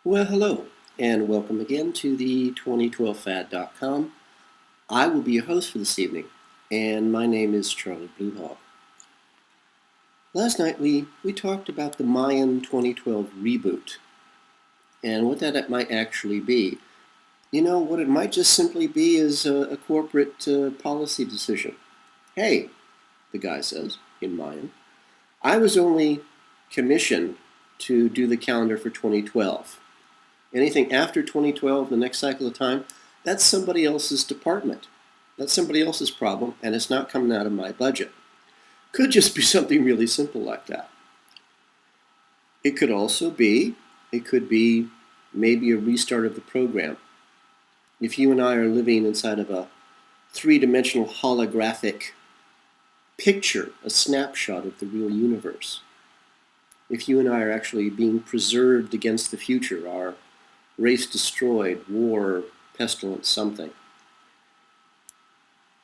Well, hello, and welcome again to the 2012fad.com. I will be your host for this evening, and my name is Charlie Bluehawk. Last night we talked about the Mayan 2012 reboot and what that might actually be. You know, what it might just simply be is a corporate policy decision. Hey, the guy says in Mayan, I was only commissioned to do the calendar for 2012. Anything after 2012, the next cycle of time, that's somebody else's department. That's somebody else's problem, and it's not coming out of my budget. Could just be something really simple like that. It could be maybe a restart of the program. If you and I are living inside of a three-dimensional holographic picture, a snapshot of the real universe, if you and I are actually being preserved against the future, our race destroyed, war, pestilence, something.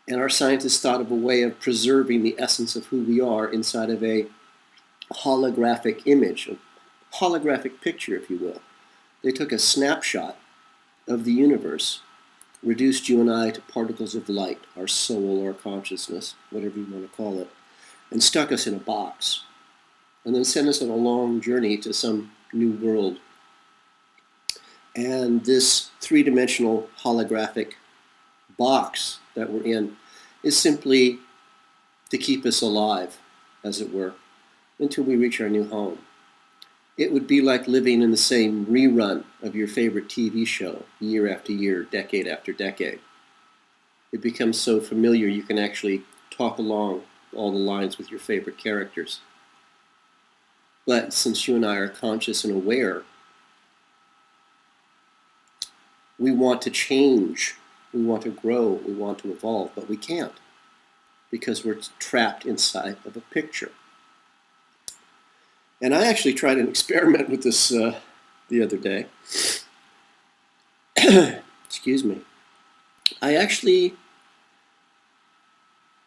And our scientists thought of a way of preserving the essence of who we are inside of a holographic image, a holographic picture, if you will. They took a snapshot of the universe, reduced you and I to particles of light, our soul, our consciousness, whatever you want to call it, and stuck us in a box, and then sent us on a long journey to some new world. And this three-dimensional holographic box that we're in is simply to keep us alive, as it were, until we reach our new home. It would be like living in the same rerun of your favorite TV show, year after year, decade after decade. It becomes so familiar you can actually talk along all the lines with your favorite characters. But since you and I are conscious and aware, we want to change, we want to grow, we want to evolve, but we can't because we're trapped inside of a picture. And I actually tried an experiment with this the other day. Excuse me. I actually,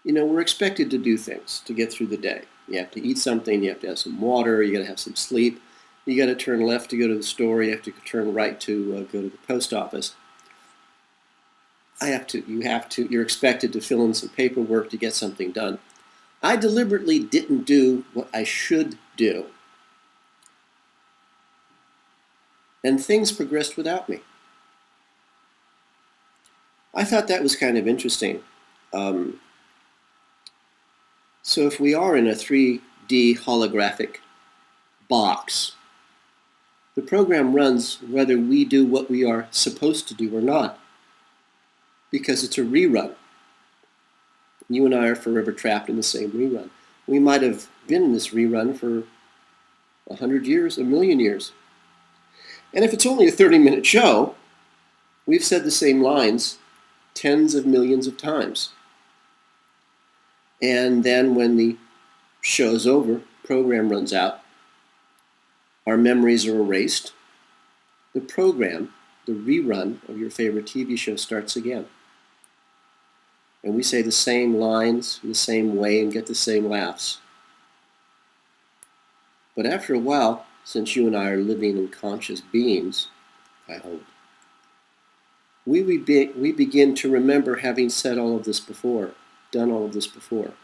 we're expected to do things to get through the day. You have to eat something, you have to have some water, you got to have some sleep. You got to turn left to go to the store. You have to turn right to go to the post office. You're expected to fill in some paperwork to get something done. I deliberately didn't do what I should do. And things progressed without me. I thought that was kind of interesting. So if we are in a 3D holographic box, the program runs whether we do what we are supposed to do or not, because it's a rerun. You and I are forever trapped in the same rerun. We might have been in this rerun for 100 years, a million years. And if it's only a 30-minute show, we've said the same lines tens of millions of times. And then when the show's over, program runs out, our memories are erased, the program, the rerun of your favorite TV show starts again. And we say the same lines in the same way and get the same laughs. But after a while, since you and I are living in conscious beings, I hope, we begin to remember having said all of this before, done all of this before.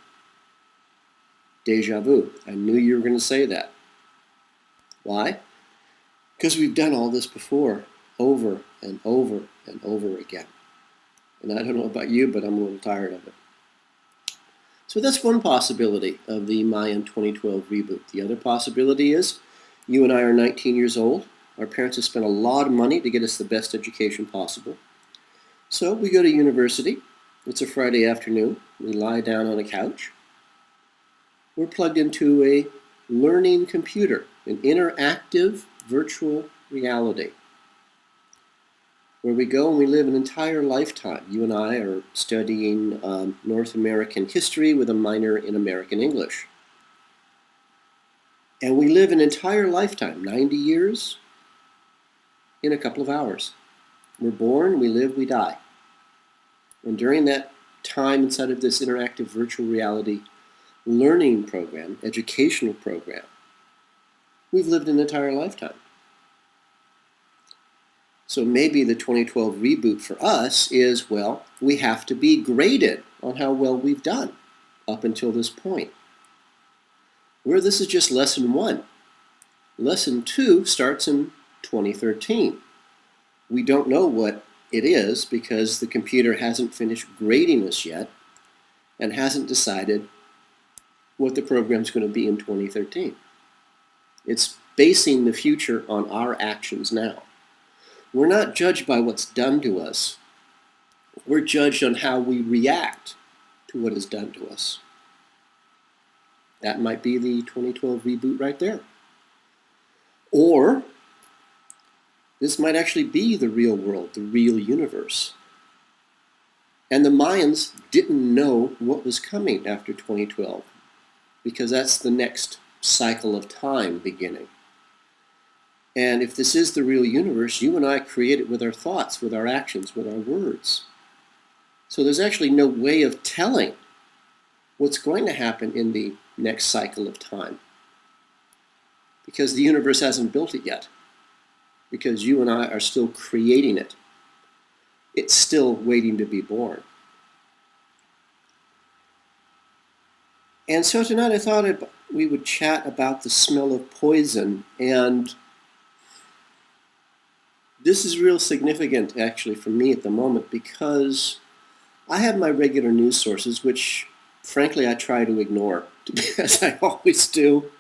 Deja vu. I knew you were going to say that. Why? Because we've done all this before, over and over and over again. And I don't know about you, but I'm a little tired of it. So that's one possibility of the Mayan 2012 reboot. The other possibility is you and I are 19 years old. Our parents have spent a lot of money to get us the best education possible. So we go to university. It's a Friday afternoon. We lie down on a couch. We're plugged into a learning computer, an interactive virtual reality, where we go and we live an entire lifetime. You and I are studying North American history with a minor in American English. And we live an entire lifetime, 90 years, in a couple of hours. We're born, we live, we die. And during that time inside of this interactive virtual reality learning program, educational program, we've lived an entire lifetime. So maybe the 2012 reboot for us is, well, we have to be graded on how well we've done up until this point. Where this is just lesson 1. Lesson 2 starts in 2013. We don't know what it is because the computer hasn't finished grading us yet and hasn't decided what the program's going to be in 2013. It's basing the future on our actions now. We're not judged by what's done to us. We're judged on how we react to what is done to us. That might be the 2012 reboot right there. Or this might actually be the real world, the real universe. And the Mayans didn't know what was coming after 2012 because that's the next cycle of time beginning. And if this is the real universe, you and I create it with our thoughts, with our actions, with our words. So there's actually no way of telling what's going to happen in the next cycle of time because the universe hasn't built it yet, because you and I are still creating it. It's still waiting to be born. And so tonight I thought we would chat about the smell of poison, and this is real significant actually for me at the moment because I have my regular news sources, which frankly I try to ignore, as I always do.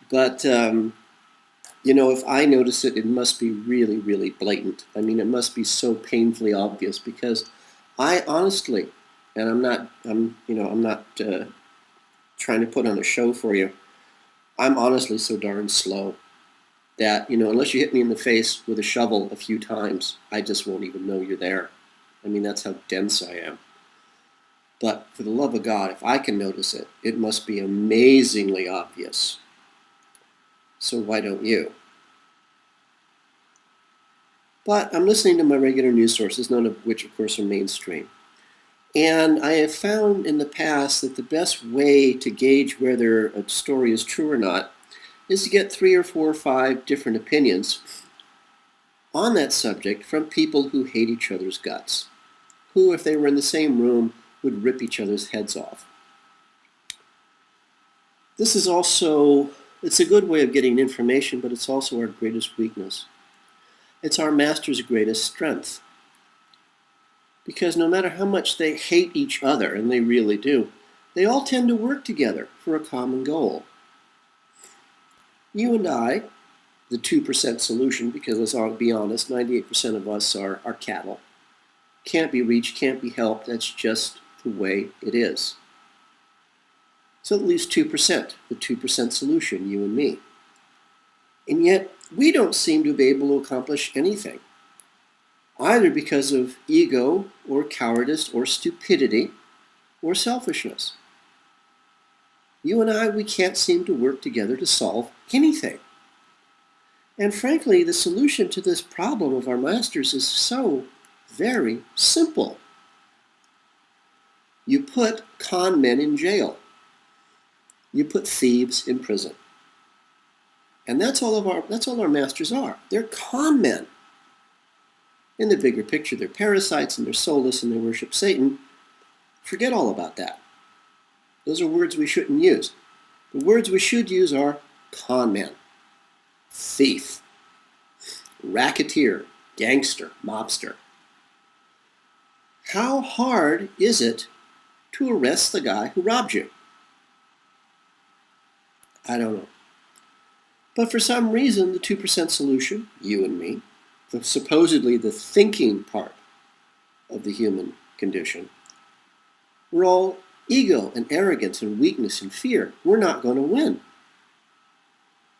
But, if I notice it, it must be really, really blatant. I mean, it must be so painfully obvious because I honestly, and I'm not trying to put on a show for you, I'm honestly so darn slow that, unless you hit me in the face with a shovel a few times, I just won't even know you're there. I mean, that's how dense I am. But for the love of God, if I can notice it, it must be amazingly obvious. So why don't you? But I'm listening to my regular news sources, none of which, of course, are mainstream. And I have found in the past that the best way to gauge whether a story is true or not is to get 3 or 4 or 5 different opinions on that subject from people who hate each other's guts, who, if they were in the same room, would rip each other's heads off. This is also, it's a good way of getting information, but it's also our greatest weakness. It's our master's greatest strength. Because no matter how much they hate each other, and they really do, they all tend to work together for a common goal. You and I, the 2% solution, because let's be honest, 98% of us are cattle. Can't be reached, can't be helped, that's just the way it is. So at least 2%, the 2% solution, you and me. And yet, we don't seem to be able to accomplish anything, either because of ego or cowardice or stupidity or selfishness. You and I, we can't seem to work together to solve anything. And frankly, the solution to this problem of our masters is so very simple. You put con men in jail. You put thieves in prison. And that's all our masters are. They're con men. In the bigger picture, they're parasites and they're soulless and they worship Satan. Forget all about that. Those are words we shouldn't use. The words we should use are con man, thief, racketeer, gangster, mobster. How hard is it to arrest the guy who robbed you? I don't know. But for some reason, the 2% solution, you and me, supposedly the thinking part of the human condition, we're all ego and arrogance and weakness and fear. We're not going to win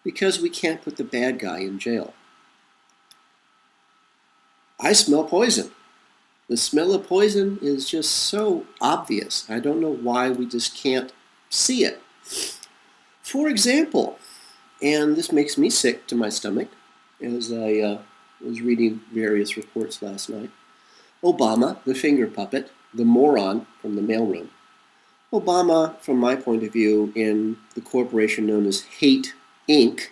because we can't put the bad guy in jail. I smell poison. The smell of poison is just so obvious. I don't know why we just can't see it. For example, and this makes me sick to my stomach as I was reading various reports last night. Obama, the finger puppet, the moron from the mailroom. Obama, from my point of view, in the corporation known as Hate Inc.,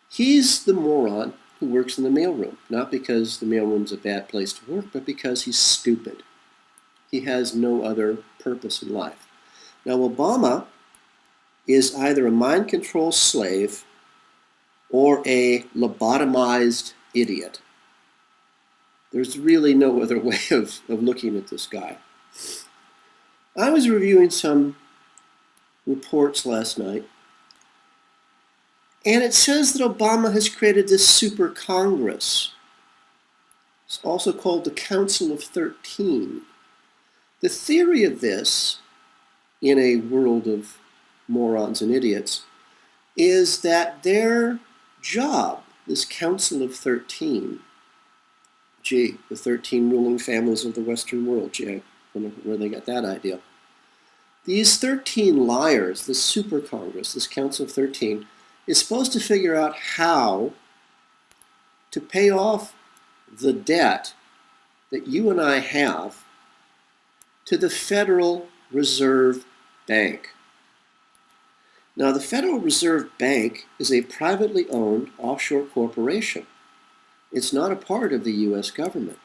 he's the moron who works in the mailroom, not because the mailroom's a bad place to work, but because he's stupid. He has no other purpose in life. Now, Obama is either a mind control slave or a lobotomized idiot. There's really no other way of looking at this guy. I was reviewing some reports last night, and it says that Obama has created this super Congress. It's also called the Council of 13. The theory of this, in a world of morons and idiots, is that their job, this Council of 13, the 13 ruling families of the Western world, I don't know where they got that idea. These 13 liars, this super Congress, this Council of 13, is supposed to figure out how to pay off the debt that you and I have to the Federal Reserve Bank. Now, the Federal Reserve Bank is a privately owned offshore corporation. It's not a part of the U.S. government.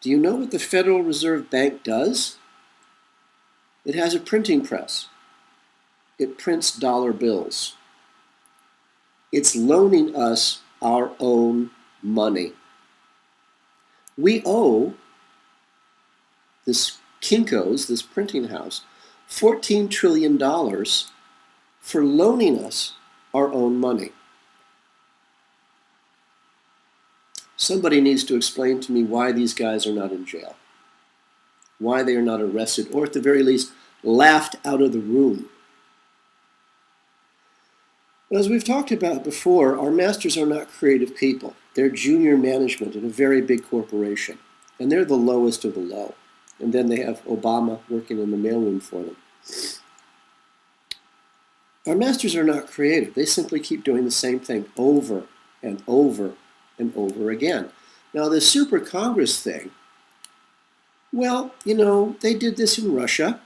Do you know what the Federal Reserve Bank does? It has a printing press. It prints dollar bills. It's loaning us our own money. We owe this Kinko's, this printing house, $14 trillion for loaning us our own money. Somebody needs to explain to me why these guys are not in jail, why they are not arrested, or at the very least, laughed out of the room. As we've talked about before, our masters are not creative people. They're junior management in a very big corporation, and they're the lowest of the low. And then they have Obama working in the mailroom for them. Our masters are not creative. They simply keep doing the same thing over and over and over again. Now, the Super Congress thing, well, they did this in Russia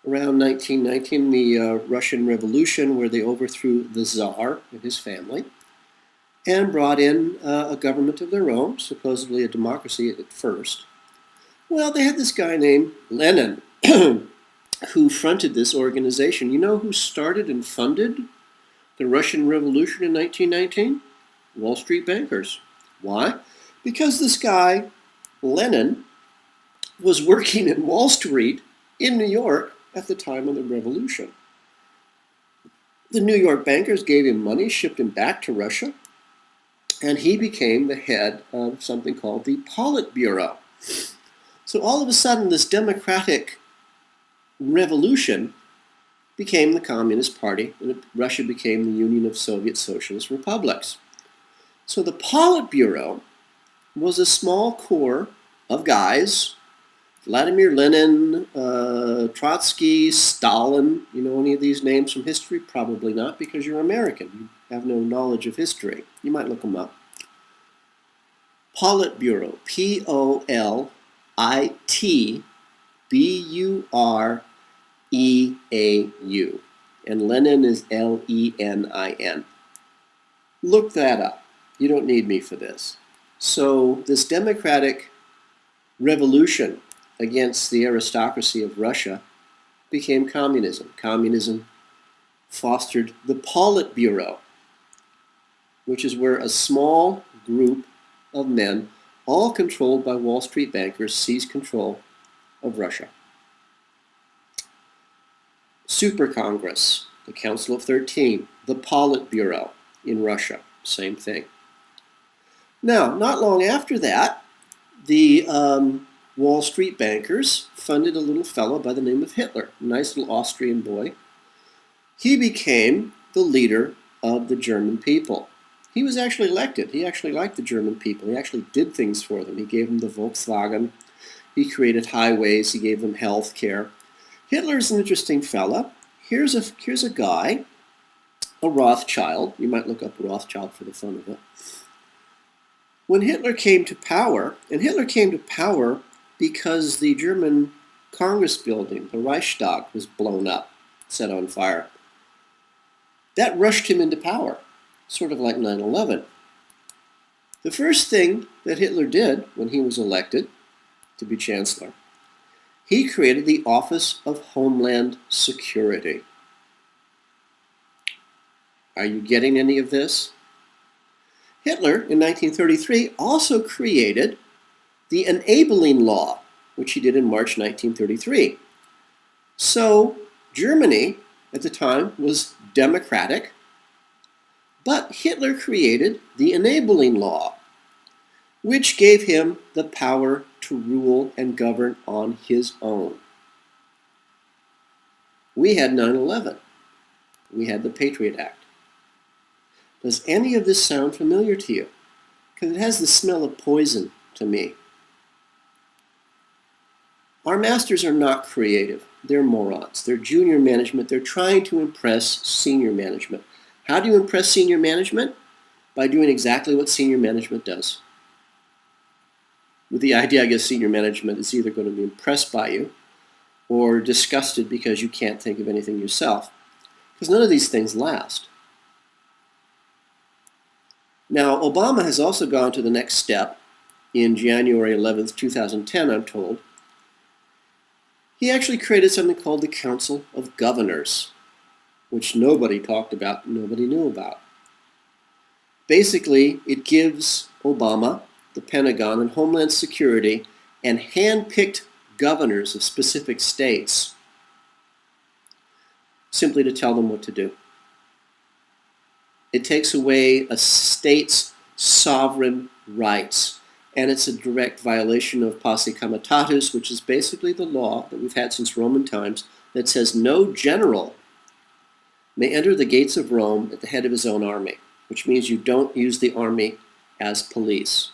around 1919, the Russian Revolution, where they overthrew the Tsar and his family and brought in a government of their own, supposedly a democracy at first. Well, they had this guy named Lenin who fronted this organization. You know who started and funded the Russian Revolution in 1919? Wall Street bankers. Why? Because this guy, Lenin, was working in Wall Street in New York at the time of the revolution. The New York bankers gave him money, shipped him back to Russia, and he became the head of something called the Politburo. So all of a sudden, this democratic revolution became the Communist Party, and Russia became the Union of Soviet Socialist Republics. So the Politburo was a small core of guys, Vladimir Lenin, Trotsky, Stalin. You know any of these names from history? Probably not, because you're American. You have no knowledge of history. You might look them up. Politburo, Politburu, and Lenin is Lenin. Look that up. You don't need me for this. So this democratic revolution against the aristocracy of Russia became communism. Communism fostered the Politburo, which is where a small group of men, all controlled by Wall Street bankers, seized control of Russia. Super Congress, the Council of 13, the Politburo in Russia, same thing. Now, not long after that, the Wall Street bankers funded a little fellow by the name of Hitler, a nice little Austrian boy. He became the leader of the German people. He was actually elected. He actually liked the German people. He actually did things for them. He gave them the Volkswagen. He created highways. He gave them health care. Hitler's an interesting fella. Here's a guy, a Rothschild. You might look up Rothschild for the fun of it. When Hitler came to power, and Hitler came to power because the German Congress building, the Reichstag, was blown up, set on fire. That rushed him into power, sort of like 9/11. The first thing that Hitler did when he was elected to be chancellor, he created the Office of Homeland Security. Are you getting any of this? Hitler, in 1933, also created the Enabling Law, which he did in March 1933. So Germany, at the time, was democratic, but Hitler created the Enabling Law, which gave him the power to rule and govern on his own. We had 9/11. We had the Patriot Act. Does any of this sound familiar to you? Because it has the smell of poison to me. Our masters are not creative. They're morons. They're junior management. They're trying to impress senior management. How do you impress senior management? By doing exactly what senior management does. With the idea, I guess, senior management is either going to be impressed by you or disgusted because you can't think of anything yourself. Because none of these things last. Now, Obama has also gone to the next step in January 11th, 2010, I'm told. He actually created something called the Council of Governors, which nobody talked about, nobody knew about. Basically, it gives Obama, the Pentagon, and Homeland Security, and hand-picked governors of specific states simply to tell them what to do. It takes away a state's sovereign rights, and it's a direct violation of posse comitatus, which is basically the law that we've had since Roman times that says no general may enter the gates of Rome at the head of his own army, which means you don't use the army as police.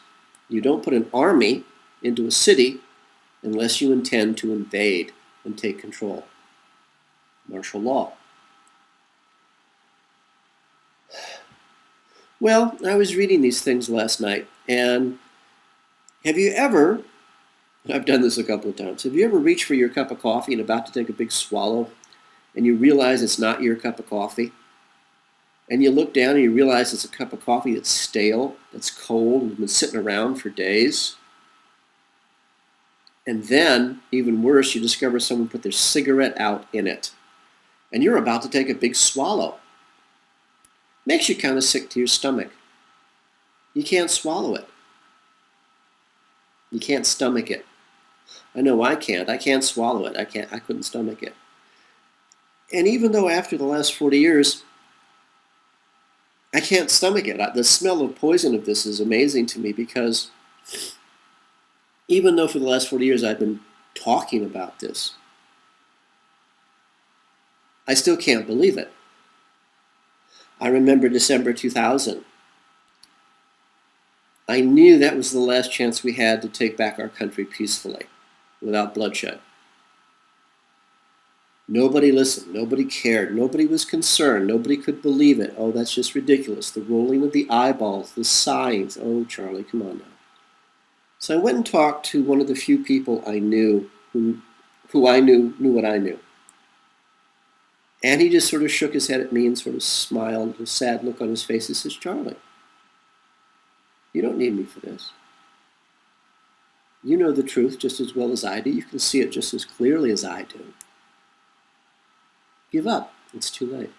You don't put an army into a city unless you intend to invade and take control. Martial law. Well, I was reading these things last night, and have you ever, I've done this a couple of times, have you ever reached for your cup of coffee and about to take a big swallow, and you realize it's not your cup of coffee? And you look down and you realize it's a cup of coffee that's stale, that's cold, and been sitting around for days? And then, even worse, you discover someone put their cigarette out in it, and you're about to take a big swallow. Makes you kind of sick to your stomach. You can't swallow it. You can't stomach it. I know I can't. I can't swallow it. I couldn't stomach it. And even though after the last 40 years, I can't stomach it. The smell of poison of this is amazing to me because even though for the last 40 years I've been talking about this, I still can't believe it. I remember December 2000. I knew that was the last chance we had to take back our country peacefully, without bloodshed. Nobody listened. Nobody cared. Nobody was concerned. Nobody could believe it. Oh, that's just ridiculous. The rolling of the eyeballs, the sighings. Oh, Charlie, come on now. So I went and talked to one of the few people I knew who I knew what I knew. And he just sort of shook his head at me and sort of smiled with a sad look on his face. He says, Charlie, you don't need me for this. You know the truth just as well as I do. You can see it just as clearly as I do. Give up. It's too late.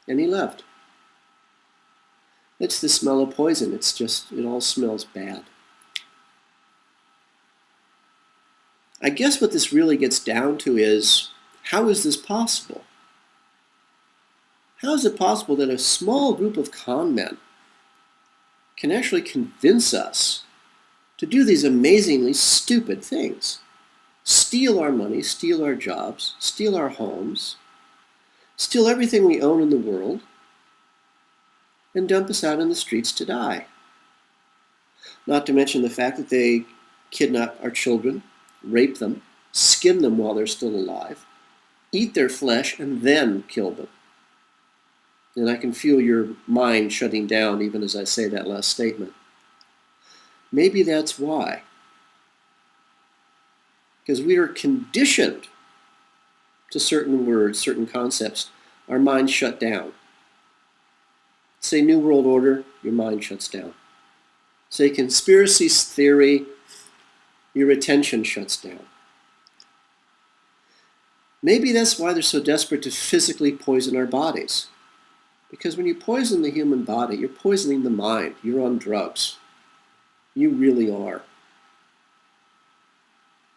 And he left. It's the smell of poison. It all smells bad. I guess what this really gets down to is, how is this possible? How is it possible that a small group of con men can actually convince us to do these amazingly stupid things? Steal our money, steal our jobs, steal our homes, steal everything we own in the world, and dump us out in the streets to die. Not to mention the fact that they kidnap our children, rape them, skin them while they're still alive, eat their flesh, and then kill them. And I can feel your mind shutting down even as I say that last statement. Maybe that's why. Because we are conditioned to certain words, certain concepts. Our minds shut down. Say New World Order, your mind shuts down. Say conspiracy theory, your attention shuts down. Maybe that's why they're so desperate to physically poison our bodies. Because when you poison the human body, you're poisoning the mind. You're on drugs. You really are.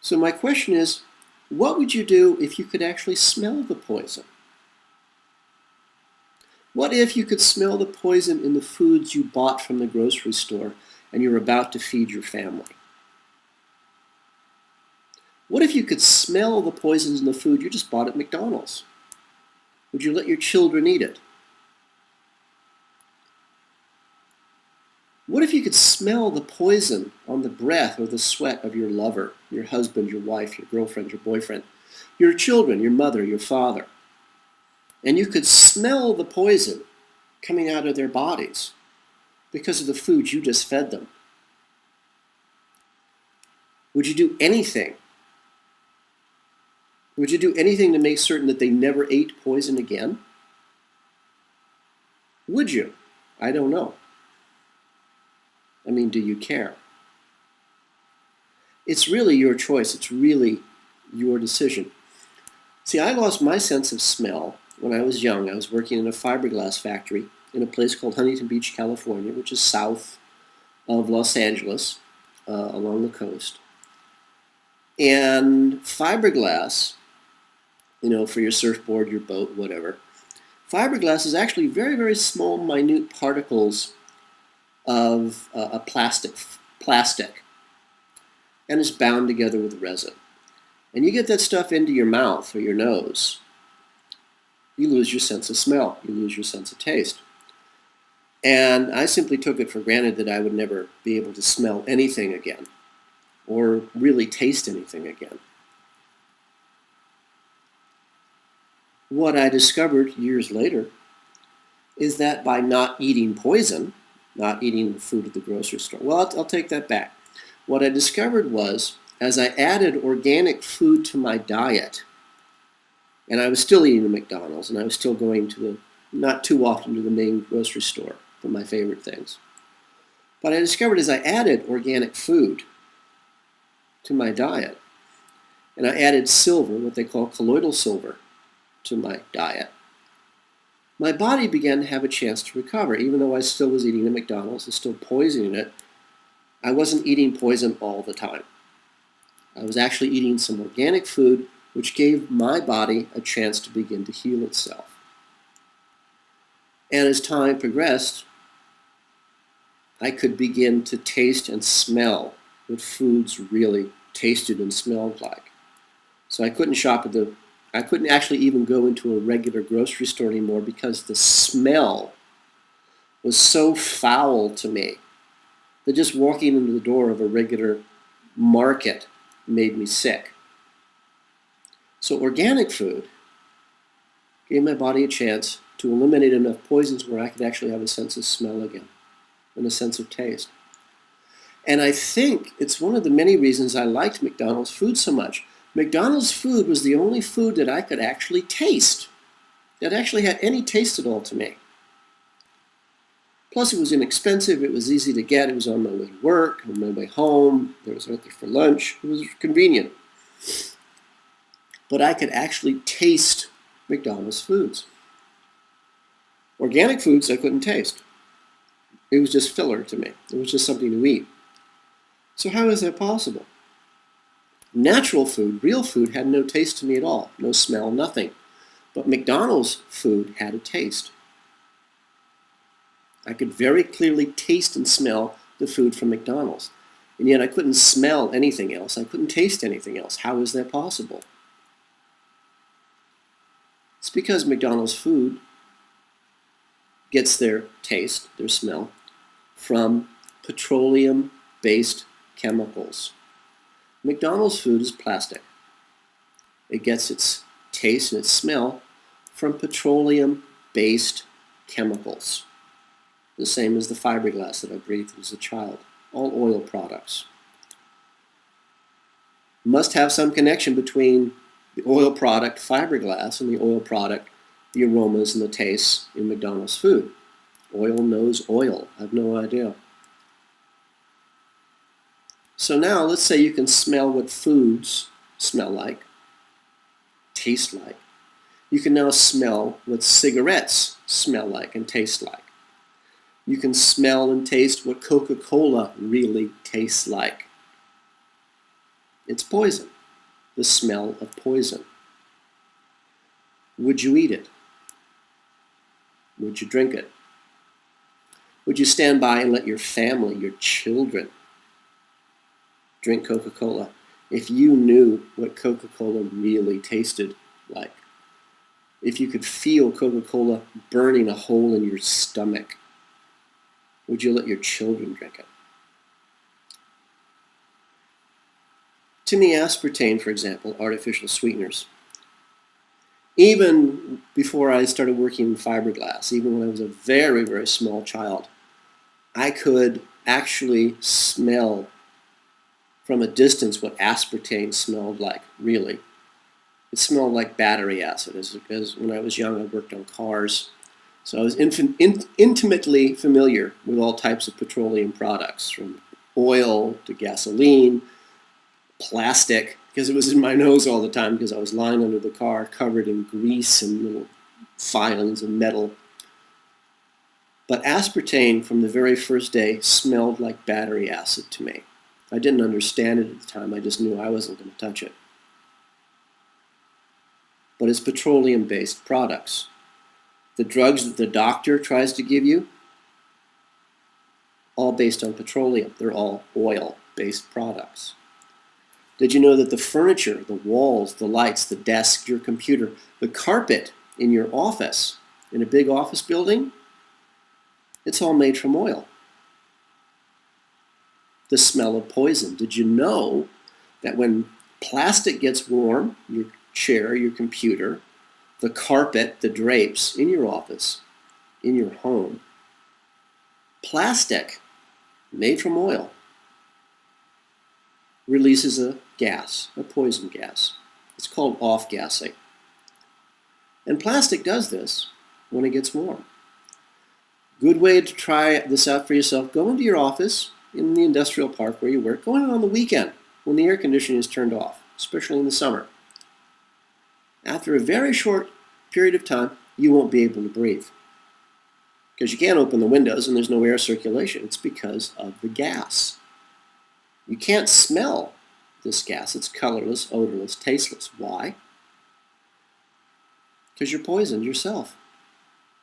So my question is, what would you do if you could actually smell the poison? What if you could smell the poison in the foods you bought from the grocery store and you're about to feed your family? What if you could smell the poisons in the food you just bought at McDonald's? Would you let your children eat it? What if you could smell the poison on the breath or the sweat of your lover, your husband, your wife, your girlfriend, your boyfriend, your children, your mother, your father? And you could smell the poison coming out of their bodies because of the food you just fed them. Would you do anything? Would you do anything to make certain that they never ate poison again? Would you? I don't know. I mean, do you care? It's really your choice. It's really your decision. See, I lost my sense of smell when I was young. I was working in a fiberglass factory in a place called Huntington Beach, California, which is south of Los Angeles, along the coast. And fiberglass, for your surfboard, your boat, whatever, fiberglass is actually very, very small, minute particles of a plastic, and is bound together with resin. And you get that stuff into your mouth or your nose, you lose your sense of smell, you lose your sense of taste. And I simply took it for granted that I would never be able to smell anything again, or really taste anything again. What I discovered years later is that by not eating poison, not eating the food at the grocery store. Well, I'll take that back. What I discovered was, as I added organic food to my diet, and I was still eating at McDonald's, and I was still going not too often to the main grocery store for my favorite things. But I discovered as I added organic food to my diet, and I added silver, what they call colloidal silver, to my diet, my body began to have a chance to recover. Even though I still was eating at McDonald's and still poisoning it, I wasn't eating poison all the time. I was actually eating some organic food, which gave my body a chance to begin to heal itself. And as time progressed, I could begin to taste and smell what foods really tasted and smelled like. So I couldn't actually even go into a regular grocery store anymore because the smell was so foul to me that just walking into the door of a regular market made me sick. So organic food gave my body a chance to eliminate enough poisons where I could actually have a sense of smell again and a sense of taste. And I think it's one of the many reasons I liked McDonald's food so much. McDonald's food was the only food that I could actually taste, that actually had any taste at all to me. Plus, it was inexpensive, it was easy to get, it was on my way to work, on my way home, there was nothing for lunch, it was convenient. But I could actually taste McDonald's foods. Organic foods I couldn't taste. It was just filler to me. It was just something to eat. So how is that possible? Natural food, real food, had no taste to me at all. No smell, nothing. But McDonald's food had a taste. I could very clearly taste and smell the food from McDonald's. And yet I couldn't smell anything else. I couldn't taste anything else. How is that possible? It's because McDonald's food gets their taste, their smell, from petroleum-based chemicals. McDonald's food is plastic. It gets its taste and its smell from petroleum-based chemicals. The same as the fiberglass that I breathed as a child. All oil products. Must have some connection between the oil product fiberglass and the oil product, the aromas and the tastes in McDonald's food. Oil knows oil. I have no idea. So now let's say you can smell what foods smell like, taste like. You can now smell what cigarettes smell like and taste like. You can smell and taste what Coca-Cola really tastes like. It's poison, the smell of poison. Would you eat it? Would you drink it? Would you stand by and let your family, your children, drink Coca-Cola if you knew what Coca-Cola really tasted like? If you could feel Coca-Cola burning a hole in your stomach, would you let your children drink it? To me, aspartame, for example, artificial sweeteners, even before I started working in fiberglass, even when I was a very, very small child, I could actually smell from a distance what aspartame smelled like, really. It smelled like battery acid. As when I was young, I worked on cars. So I was intimately familiar with all types of petroleum products, from oil to gasoline, plastic, because it was in my nose all the time because I was lying under the car covered in grease and little filings and metal. But aspartame from the very first day smelled like battery acid to me. I didn't understand it at the time. I just knew I wasn't going to touch it. But it's petroleum-based products. The drugs that the doctor tries to give you, all based on petroleum. They're all oil-based products. Did you know that the furniture, the walls, the lights, the desk, your computer, the carpet in your office, in a big office building, it's all made from oil? The smell of poison. Did you know that when plastic gets warm, your chair, your computer, the carpet, the drapes in your office, in your home, plastic made from oil releases a gas, a poison gas. It's called off-gassing. And plastic does this when it gets warm. Good way to try this out for yourself. Go into your office in the industrial park where you work. Go in on the weekend when the air conditioning is turned off, especially in the summer. After a very short period of time, you won't be able to breathe because you can't open the windows and there's no air circulation. It's because of the gas. You can't smell this gas. It's colorless, odorless, tasteless. Why? Because you're poisoned yourself.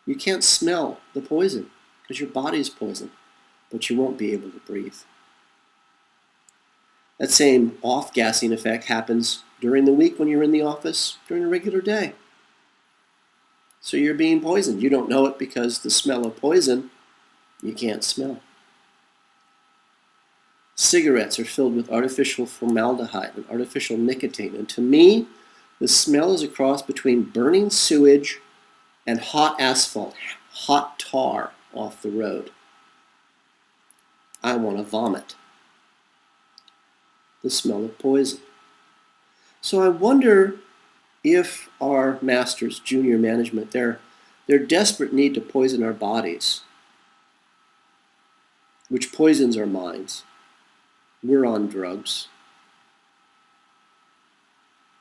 You can't smell the poison because your body's poisoned, but you won't be able to breathe. That same off-gassing effect happens during the week when you're in the office during a regular day. So you're being poisoned. You don't know it because the smell of poison you can't smell. Cigarettes are filled with artificial formaldehyde and artificial nicotine. And to me, the smell is a cross between burning sewage and hot asphalt, hot tar off the road. I want to vomit. The smell of poison. So I wonder if our masters, junior management, their desperate need to poison our bodies, which poisons our minds. We're on drugs.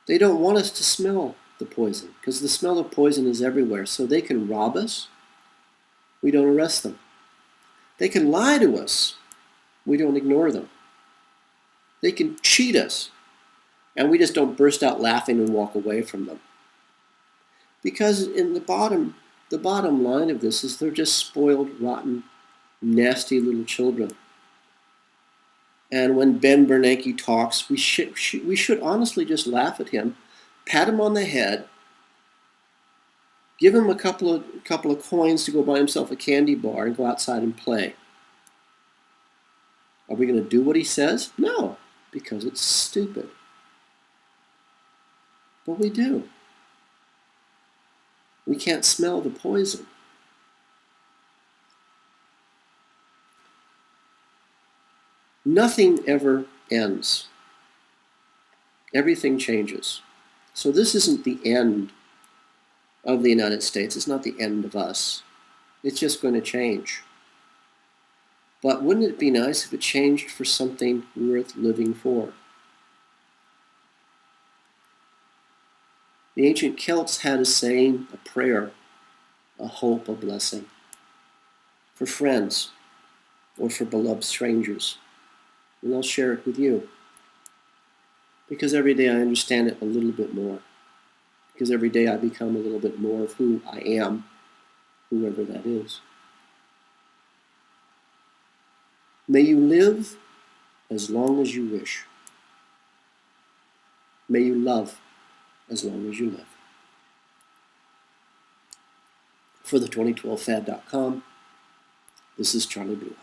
They don't want us to smell the poison because the smell of poison is everywhere. So they can rob us. We don't arrest them. They can lie to us. We don't ignore them. They can cheat us. And we just don't burst out laughing and walk away from them. Because in the bottom line of this is they're just spoiled, rotten, nasty little children. And when Ben Bernanke talks, we should honestly just laugh at him, pat him on the head, give him a couple of coins to go buy himself a candy bar and go outside and play. Are we going to do what he says? No, because it's stupid. But we do. We can't smell the poison. Nothing ever ends. Everything changes. So this isn't the end of the United States. It's not the end of us. It's just going to change. But wouldn't it be nice if it changed for something worth living for? The ancient Celts had a saying, a prayer, a hope, a blessing for friends or for beloved strangers. And I'll share it with you. Because every day I understand it a little bit more. Because every day I become a little bit more of who I am, whoever that is. May you live as long as you wish. May you love as long as you live. For the 2012fad.com, this is Charlie Bluehawk.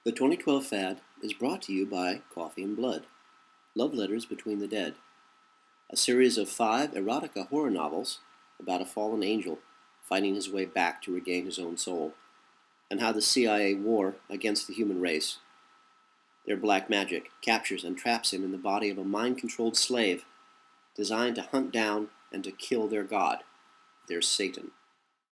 The 2012 Fad is brought to you by Coffee and Blood, Love Letters Between the Dead, a series of 5 erotica horror novels about a fallen angel fighting his way back to regain his own soul, and how the CIA war against the human race, their black magic, captures and traps him in the body of a mind-controlled slave designed to hunt down and to kill their god, their Satan.